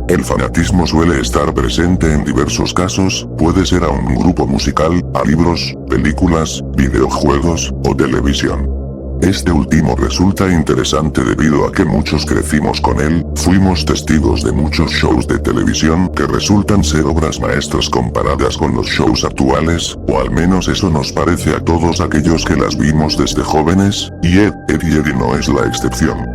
El fanatismo suele estar presente en diversos casos, puede ser a un grupo musical, a libros, películas, videojuegos, o televisión. Este último resulta interesante debido a que muchos crecimos con él, fuimos testigos de muchos shows de televisión que resultan ser obras maestras comparadas con los shows actuales, o al menos eso nos parece a todos aquellos que las vimos desde jóvenes, y Ed, Eddie no es la excepción.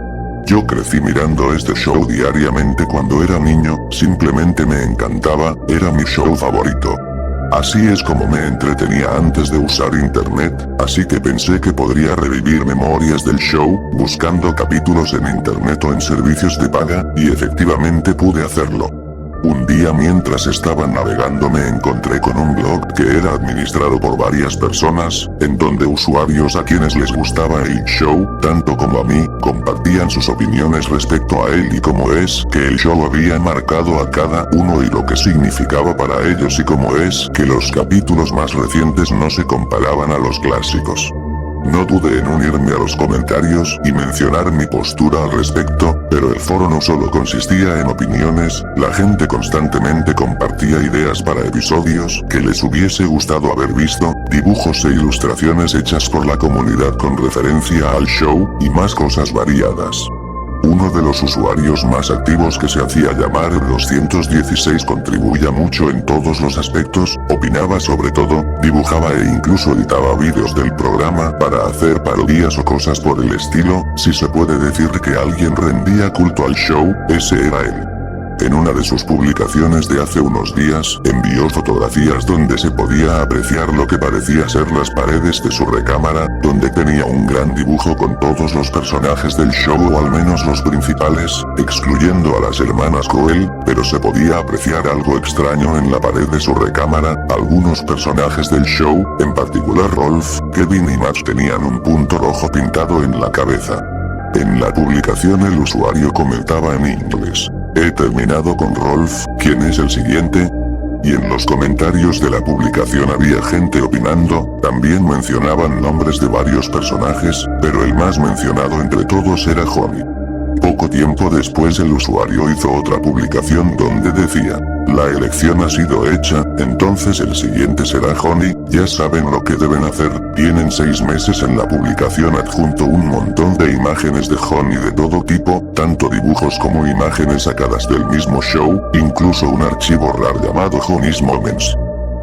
Yo crecí mirando este show diariamente cuando era niño, simplemente me encantaba, era mi show favorito. Así es como me entretenía antes de usar internet, así que pensé que podría revivir memorias del show, buscando capítulos en internet o en servicios de paga, y efectivamente pude hacerlo. Un día mientras estaba navegando me encontré con un blog que era administrado por varias personas, en donde usuarios a quienes les gustaba el show, tanto como a mí, compartían sus opiniones respecto a él y cómo es que el show había marcado a cada uno y lo que significaba para ellos y cómo es que los capítulos más recientes no se comparaban a los clásicos. No dudé en unirme a los comentarios y mencionar mi postura al respecto, pero el foro no solo consistía en opiniones, la gente constantemente compartía ideas para episodios que les hubiese gustado haber visto, dibujos e ilustraciones hechas por la comunidad con referencia al show, y más cosas variadas. Uno de los usuarios más activos que se hacía llamar 216 contribuía mucho en todos los aspectos, opinaba sobre todo, dibujaba e incluso editaba vídeos del programa para hacer parodias o cosas por el estilo, si se puede decir que alguien rendía culto al show, ese era él. En una de sus publicaciones de hace unos días, envió fotografías donde se podía apreciar lo que parecía ser las paredes de su recámara, donde tenía un gran dibujo con todos los personajes del show o al menos los principales, excluyendo a las hermanas Coel, pero se podía apreciar algo extraño en la pared de su recámara, algunos personajes del show, en particular Rolf, Kevin y Max tenían un punto rojo pintado en la cabeza. En la publicación el usuario comentaba en inglés: "He terminado con Rolf, ¿quién es el siguiente?". Y en los comentarios de la publicación había gente opinando, también mencionaban nombres de varios personajes, pero el más mencionado entre todos era Honey. Poco tiempo después el usuario hizo otra publicación donde decía: "La elección ha sido hecha, entonces el siguiente será Honey, ya saben lo que deben hacer". Tienen 6 meses en la publicación adjunto un montón de imágenes de Honey de todo tipo, tanto dibujos como imágenes sacadas del mismo show, incluso un archivo RAR llamado Honey's Moments.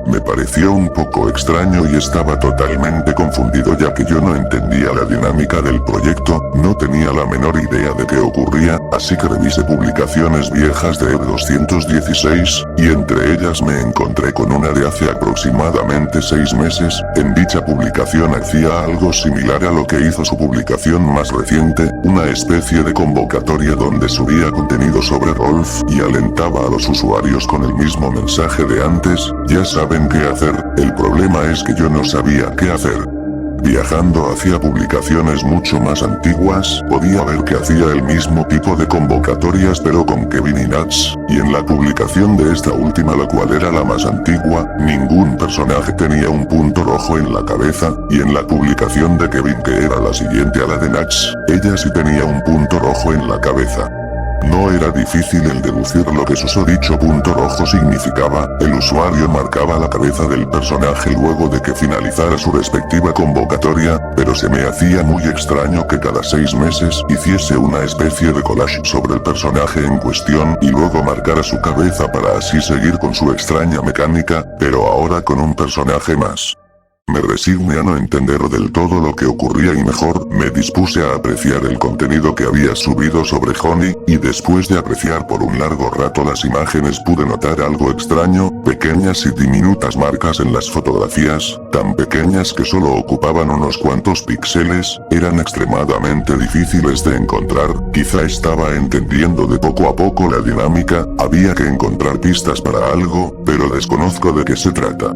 Me pareció un poco extraño y estaba totalmente confundido ya que yo no entendía la dinámica del proyecto, no tenía la menor idea de qué ocurría, así que revisé publicaciones viejas de Ed216, y entre ellas me encontré con una de hace aproximadamente 6 meses, en dicha publicación hacía algo similar a lo que hizo su publicación más reciente, una especie de convocatoria donde subía contenido sobre Rolf y alentaba a los usuarios con el mismo mensaje de antes: ya saben qué hacer. El problema es que yo no sabía qué hacer. Viajando hacia publicaciones mucho más antiguas, podía ver que hacía el mismo tipo de convocatorias pero con Kevin y Nats, y en la publicación de esta última, la cual era la más antigua, ningún personaje tenía un punto rojo en la cabeza, y en la publicación de Kevin, que era la siguiente a la de Nats, ella sí tenía un punto rojo en la cabeza. No era difícil el deducir lo que susodicho punto rojo significaba, el usuario marcaba la cabeza del personaje luego de que finalizara su respectiva convocatoria, pero se me hacía muy extraño que cada 6 meses hiciese una especie de collage sobre el personaje en cuestión y luego marcara su cabeza para así seguir con su extraña mecánica, pero ahora con un personaje más. Me resigné a no entender del todo lo que ocurría y mejor me dispuse a apreciar el contenido que había subido sobre Honey, y después de apreciar por un largo rato las imágenes pude notar algo extraño, pequeñas y diminutas marcas en las fotografías, tan pequeñas que solo ocupaban unos cuantos píxeles, eran extremadamente difíciles de encontrar, quizá estaba entendiendo de poco a poco la dinámica, había que encontrar pistas para algo, pero desconozco de qué se trata.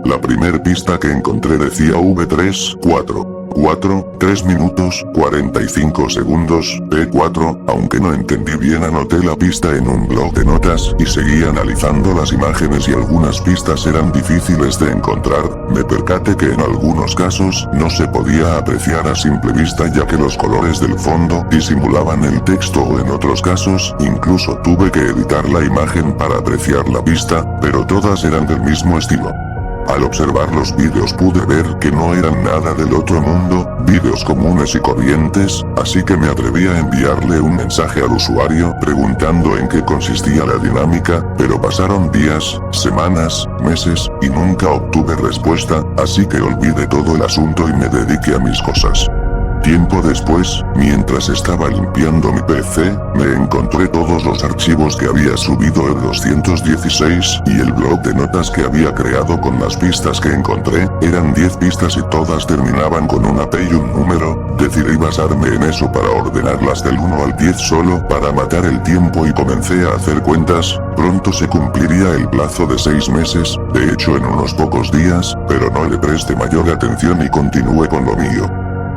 La primer pista que encontré decía V3, 4. 4, 3 minutos, 45 segundos, P4, aunque no entendí bien anoté la pista en un blog de notas y seguí analizando las imágenes y algunas pistas eran difíciles de encontrar, me percaté que en algunos casos no se podía apreciar a simple vista ya que los colores del fondo disimulaban el texto o en otros casos incluso tuve que editar la imagen para apreciar la pista, pero todas eran del mismo estilo. Al observar los vídeos pude ver que no eran nada del otro mundo, vídeos comunes y corrientes, así que me atreví a enviarle un mensaje al usuario preguntando en qué consistía la dinámica, pero pasaron días, semanas, meses, y nunca obtuve respuesta, así que olvidé todo el asunto y me dediqué a mis cosas. Tiempo después, mientras estaba limpiando mi PC, me encontré todos los archivos que había subido el 216 y el blog de notas que había creado con las pistas que encontré, eran 10 pistas y todas terminaban con una P y un número, decidí basarme en eso para ordenarlas del 1 al 10 solo para matar el tiempo y comencé a hacer cuentas, pronto se cumpliría el plazo de 6 meses, de hecho en unos pocos días, pero no le presté mayor atención y continué con lo mío.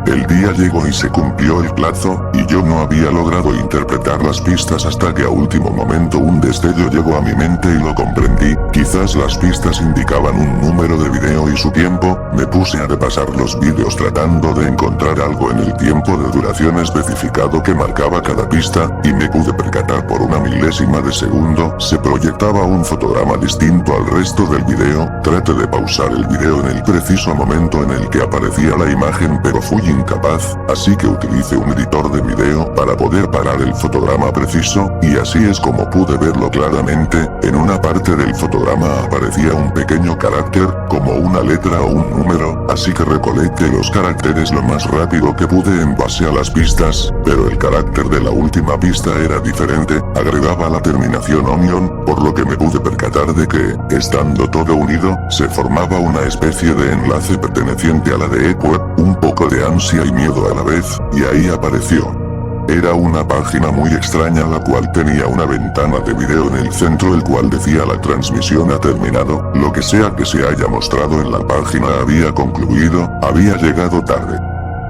El día llegó y se cumplió el plazo, y yo no había logrado interpretar las pistas hasta que a último momento un destello llegó a mi mente y lo comprendí, quizás las pistas indicaban un número de video y su tiempo, me puse a repasar los vídeos tratando de encontrar algo en el tiempo de duración especificado que marcaba cada pista, y me pude percatar por una milésima de segundo, se proyectaba un fotograma distinto al resto del video, traté de pausar el video en el preciso momento en el que aparecía la imagen pero fui incapaz, así que utilicé un editor de video para poder parar el fotograma preciso, y así es como pude verlo claramente, en una parte del fotograma aparecía un pequeño carácter, como una letra o un número, así que recolecté los caracteres lo más rápido que pude en base a las pistas, pero el carácter de la última pista era diferente, agregaba la terminación onion, por lo que me pude percatar de que, estando todo unido, se formaba una especie de enlace perteneciente a la de Web, un poco de ansia y miedo a la vez, y ahí apareció. Era una página muy extraña la cual tenía una ventana de video en el centro el cual decía la transmisión ha terminado, lo que sea que se haya mostrado en la página había concluido, había llegado tarde.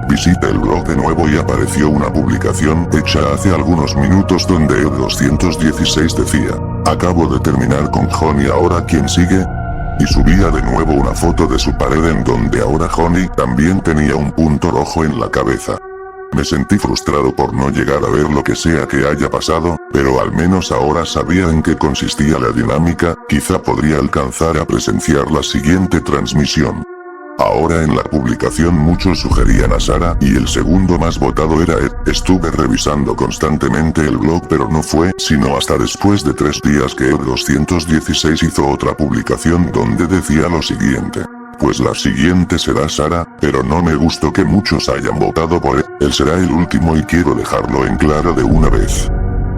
Visité el blog de nuevo y apareció una publicación hecha hace algunos minutos donde el 216 decía, acabo de terminar con Honey ahora ¿quién sigue? Y subía de nuevo una foto de su pared en donde ahora Honey también tenía un punto rojo en la cabeza. Me sentí frustrado por no llegar a ver lo que sea que haya pasado, pero al menos ahora sabía en qué consistía la dinámica, quizá podría alcanzar a presenciar la siguiente transmisión. Ahora en la publicación muchos sugerían a Sara y el segundo más votado era Ed. Estuve revisando constantemente el blog pero no fue sino hasta después de 3 días que Ed 216 hizo otra publicación donde decía lo siguiente. Pues la siguiente será Sara, pero no me gustó que muchos hayan votado por él será el último y quiero dejarlo en claro de una vez.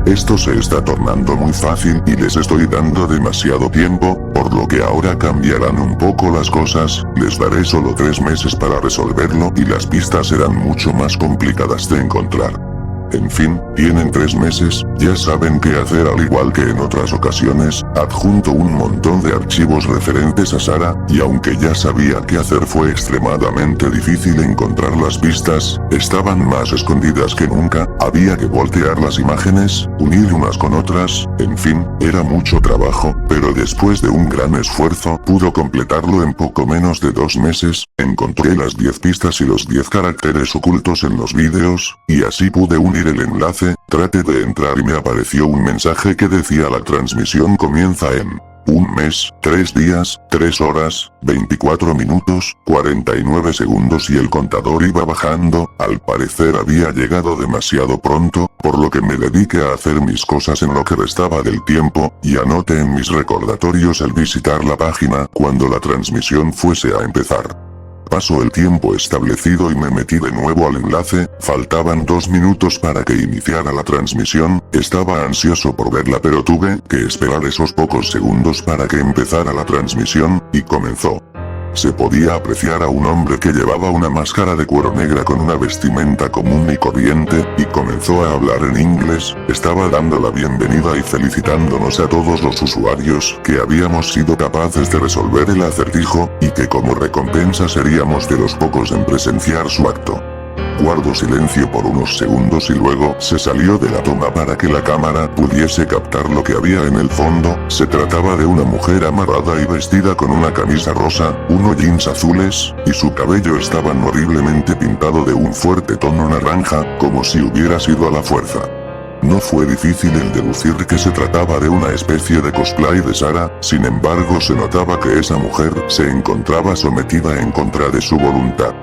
Esto se está tornando muy fácil y les estoy dando demasiado tiempo, por lo que ahora cambiarán un poco las cosas, les daré solo 3 meses para resolverlo y las pistas serán mucho más complicadas de encontrar. En fin, tienen 3 meses, ya saben qué hacer al igual que en otras ocasiones, adjunto un montón de archivos referentes a Sara, y aunque ya sabía qué hacer fue extremadamente difícil encontrar las pistas, estaban más escondidas que nunca, había que voltear las imágenes, unir unas con otras, en fin, era mucho trabajo, pero después de un gran esfuerzo, pudo completarlo en poco menos de 2 meses, encontré las 10 pistas y los 10 caracteres ocultos en los vídeos, y así pude unir el enlace, traté de entrar y me apareció un mensaje que decía la transmisión comienza en 1 mes, 3 días, 3 horas, 24 minutos, 49 segundos y el contador iba bajando, al parecer había llegado demasiado pronto, por lo que me dediqué a hacer mis cosas en lo que restaba del tiempo, y anoté en mis recordatorios el visitar la página cuando la transmisión fuese a empezar. Pasó el tiempo establecido y me metí de nuevo al enlace, faltaban 2 minutos para que iniciara la transmisión, estaba ansioso por verla pero tuve que esperar esos pocos segundos para que empezara la transmisión, y comenzó. se podía apreciar a un hombre que llevaba una máscara de cuero negra con una vestimenta común y corriente, y comenzó a hablar en inglés. Estaba dando la bienvenida y felicitándonos a todos los usuarios que habíamos sido capaces de resolver el acertijo, y que como recompensa seríamos de los pocos en presenciar su acto. Guardó silencio por unos segundos y luego se salió de la toma para que la cámara pudiese captar lo que había en el fondo. Se trataba de una mujer amarrada y vestida con una camisa rosa, unos jeans azules, y su cabello estaba horriblemente pintado de un fuerte tono naranja, como si hubiera sido a la fuerza. No fue difícil el deducir que se trataba de una especie de cosplay de Sarah, sin embargo se notaba que esa mujer se encontraba sometida en contra de su voluntad.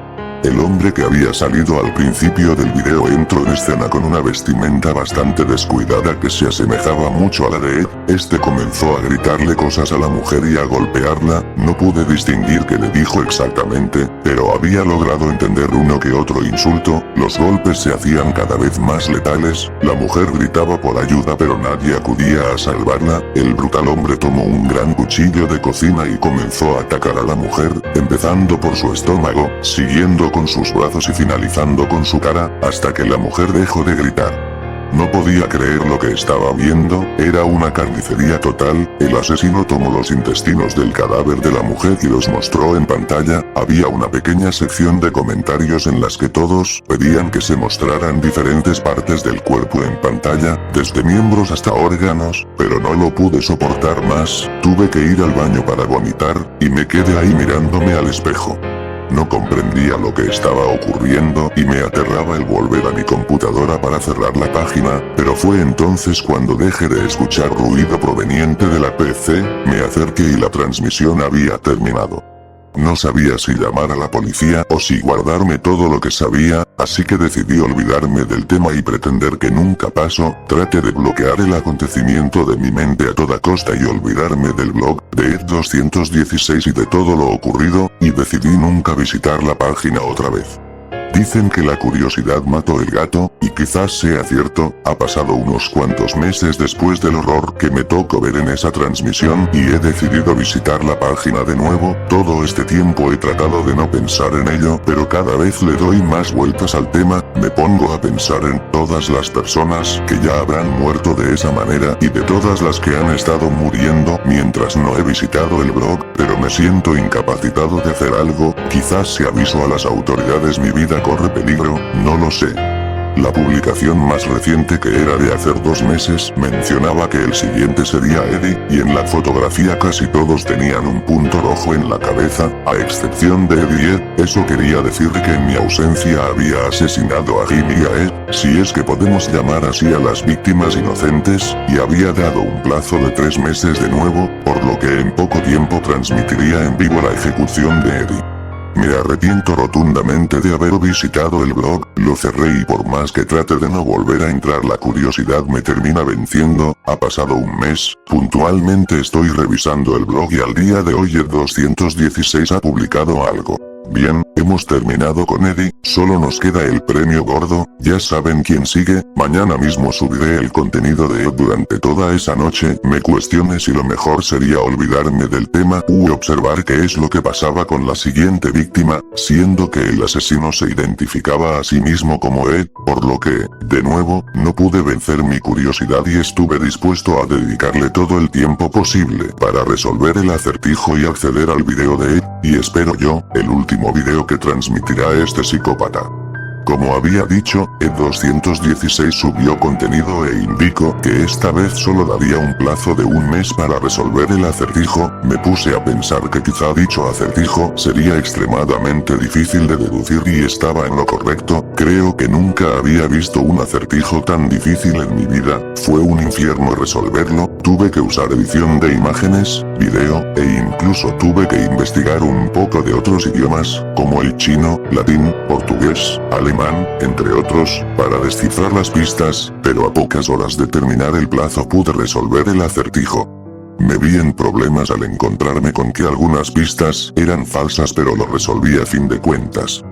El hombre que había salido al principio del video entró en escena con una vestimenta bastante descuidada que se asemejaba mucho a la de Ed. Este comenzó a gritarle cosas a la mujer y a golpearla. No pude distinguir qué le dijo exactamente, pero había logrado entender uno que otro insulto. Los golpes se hacían cada vez más letales. La mujer gritaba por ayuda pero nadie acudía a salvarla. El brutal hombre tomó un gran cuchillo de cocina y comenzó a atacar a la mujer, empezando por su estómago, siguiendo con sus brazos y finalizando con su cara, hasta que la mujer dejó de gritar. No podía creer lo que estaba viendo, era una carnicería total. El asesino tomó los intestinos del cadáver de la mujer y los mostró en pantalla. Había una pequeña sección de comentarios en las que todos pedían que se mostraran diferentes partes del cuerpo en pantalla, desde miembros hasta órganos, pero no lo pude soportar más. Tuve que ir al baño para vomitar, y me quedé ahí mirándome al espejo. No comprendía lo que estaba ocurriendo y me aterraba el volver a mi computadora para cerrar la página, pero fue entonces cuando dejé de escuchar ruido proveniente de la PC, me acerqué y la transmisión había terminado. No sabía si llamar a la policía o si guardarme todo lo que sabía, así que decidí olvidarme del tema y pretender que nunca pasó. Traté de bloquear el acontecimiento de mi mente a toda costa y olvidarme del blog de Ed 216 y de todo lo ocurrido, y decidí nunca visitar la página otra vez. Dicen que la curiosidad mató el gato, y quizás sea cierto. Ha pasado unos cuantos meses después del horror que me tocó ver en esa transmisión y he decidido visitar la página de nuevo. Todo este tiempo he tratado de no pensar en ello, pero cada vez le doy más vueltas al tema. Me pongo a pensar en todas las personas que ya habrán muerto de esa manera y de todas las que han estado muriendo mientras no he visitado el blog, pero me siento incapacitado de hacer algo. Quizás si aviso a las autoridades mi vida corre peligro, no lo sé. La publicación más reciente, que era de hace 2 meses, mencionaba que el siguiente sería Eddie, y en la fotografía casi todos tenían un punto rojo en la cabeza, a excepción de Eddie. Eso quería decir que en mi ausencia había asesinado a Jim y a Ed, si es que podemos llamar así a las víctimas inocentes, y había dado un plazo de 3 meses de nuevo, por lo que en poco tiempo transmitiría en vivo la ejecución de Eddie. Me arrepiento rotundamente de haber visitado el blog, lo cerré y por más que trate de no volver a entrar la curiosidad me termina venciendo. Ha pasado un mes, puntualmente estoy revisando el blog y al día de hoy el 216 ha publicado algo. Bien, hemos terminado con Eddie, solo nos queda el premio gordo, ya saben quién sigue. Mañana mismo subiré el contenido de Ed. Durante toda esa noche me cuestioné si lo mejor sería olvidarme del tema u observar qué es lo que pasaba con la siguiente víctima, siendo que el asesino se identificaba a sí mismo como Ed, por lo que, de nuevo, no pude vencer mi curiosidad y estuve dispuesto a dedicarle todo el tiempo posible para resolver el acertijo y acceder al video de Ed, y espero yo, el último video que transmitirá este psicópata. Como había dicho, Ed 216 subió contenido e indicó que esta vez solo daría un plazo de 1 mes para resolver el acertijo. Me puse a pensar que quizá dicho acertijo sería extremadamente difícil de deducir y estaba en lo correcto. Creo que nunca había visto un acertijo tan difícil en mi vida, fue un infierno resolverlo. Tuve que usar edición de imágenes, video, e incluso tuve que investigar un poco de otros idiomas, como el chino, latín, portugués, alemán, entre otros, para descifrar las pistas, pero a pocas horas de terminar el plazo pude resolver el acertijo. Me vi en problemas al encontrarme con que algunas pistas eran falsas, pero lo resolví a fin de cuentas.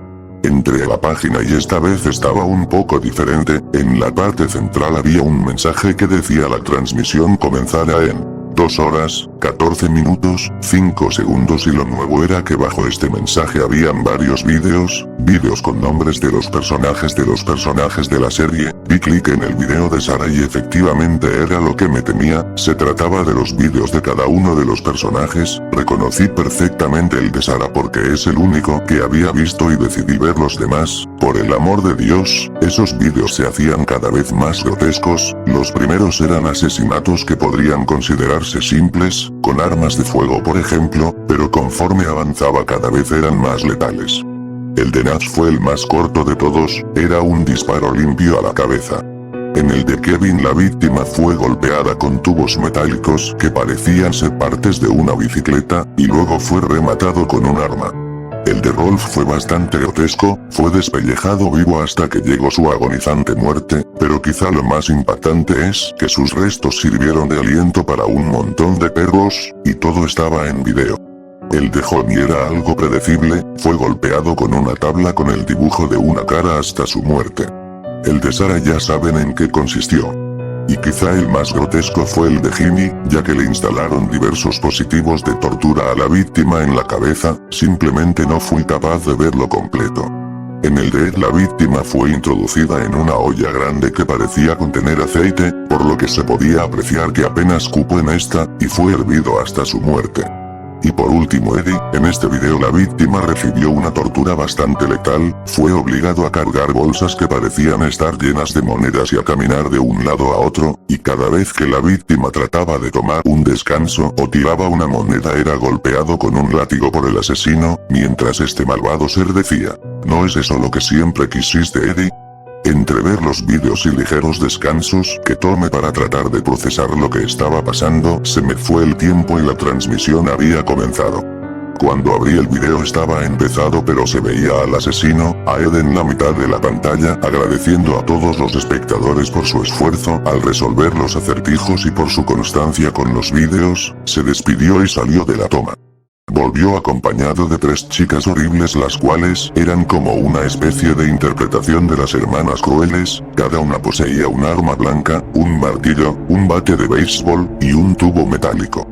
Entré a la página y esta vez estaba un poco diferente. En la parte central había un mensaje que decía: la transmisión comenzará en 2 horas, 14 minutos, 5 segundos y lo nuevo era que bajo este mensaje habían varios vídeos con nombres de los personajes de la serie. Di clic en el video de Sara y efectivamente era lo que me temía, se trataba de los vídeos de cada uno de los personajes. Reconocí perfectamente el de Sara porque es el único que había visto y decidí ver los demás. Por el amor de Dios, esos vídeos se hacían cada vez más grotescos. Los primeros eran asesinatos que podrían considerarse simples, con armas de fuego por ejemplo, pero conforme avanzaba cada vez eran más letales. El de Nash fue el más corto de todos, era un disparo limpio a la cabeza. En el de Kevin la víctima fue golpeada con tubos metálicos que parecían ser partes de una bicicleta, y luego fue rematado con un arma. El de Rolf fue bastante grotesco, fue despellejado vivo hasta que llegó su agonizante muerte, pero quizá lo más impactante es que sus restos sirvieron de aliento para un montón de perros, y todo estaba en video. El de Johnny era algo predecible, fue golpeado con una tabla con el dibujo de una cara hasta su muerte. El de Sara ya saben en qué consistió. Y quizá el más grotesco fue el de Jimmy, ya que le instalaron diversos dispositivos de tortura a la víctima en la cabeza, simplemente no fui capaz de verlo completo. En el de Ed la víctima fue introducida en una olla grande que parecía contener aceite, por lo que se podía apreciar que apenas cupo en esta, y fue hervido hasta su muerte. Y por último Eddie, en este video la víctima recibió una tortura bastante letal, fue obligado a cargar bolsas que parecían estar llenas de monedas y a caminar de un lado a otro, y cada vez que la víctima trataba de tomar un descanso o tiraba una moneda era golpeado con un látigo por el asesino, mientras este malvado ser decía, ¿no es eso lo que siempre quisiste Eddie? Entre ver los vídeos y ligeros descansos que tomé para tratar de procesar lo que estaba pasando, se me fue el tiempo y la transmisión había comenzado. Cuando abrí el video estaba empezado pero se veía al asesino, a Ed en la mitad de la pantalla, agradeciendo a todos los espectadores por su esfuerzo al resolver los acertijos y por su constancia con los vídeos, se despidió y salió de la toma. Volvió acompañado de 3 chicas horribles las cuales eran como una especie de interpretación de las hermanas crueles, cada una poseía un arma blanca, un martillo, un bate de béisbol, y un tubo metálico.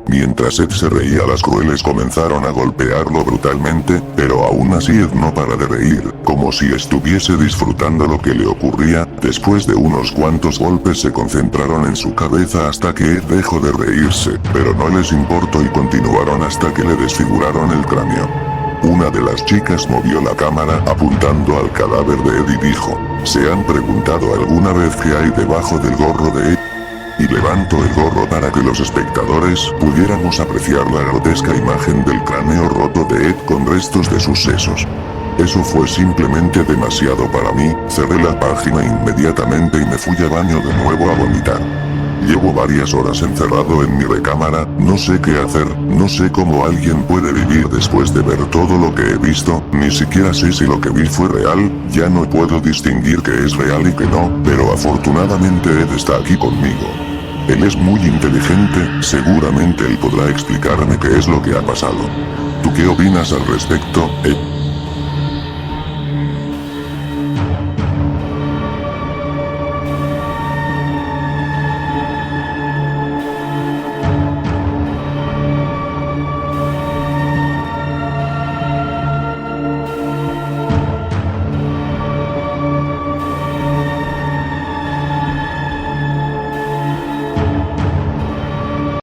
Mientras Ed se reía las crueles comenzaron a golpearlo brutalmente, pero aún así Ed no para de reír, como si estuviese disfrutando lo que le ocurría. Después de unos cuantos golpes se concentraron en su cabeza hasta que Ed dejó de reírse, pero no les importó y continuaron hasta que le desfiguraron el cráneo. Una de las chicas movió la cámara apuntando al cadáver de Ed y dijo, ¿se han preguntado alguna vez qué hay debajo del gorro de Ed? Y levantó el gorro para que los espectadores pudiéramos apreciar la grotesca imagen del cráneo roto de Ed con restos de sus sesos. Eso fue simplemente demasiado para mí, cerré la página inmediatamente y me fui al baño de nuevo a vomitar. Llevo varias horas encerrado en mi recámara, no sé qué hacer, no sé cómo alguien puede vivir después de ver todo lo que he visto, ni siquiera sé si lo que vi fue real, ya no puedo distinguir qué es real y qué no, pero afortunadamente Ed está aquí conmigo. Él es muy inteligente, seguramente él podrá explicarme qué es lo que ha pasado. ¿Tú qué opinas al respecto, Ed?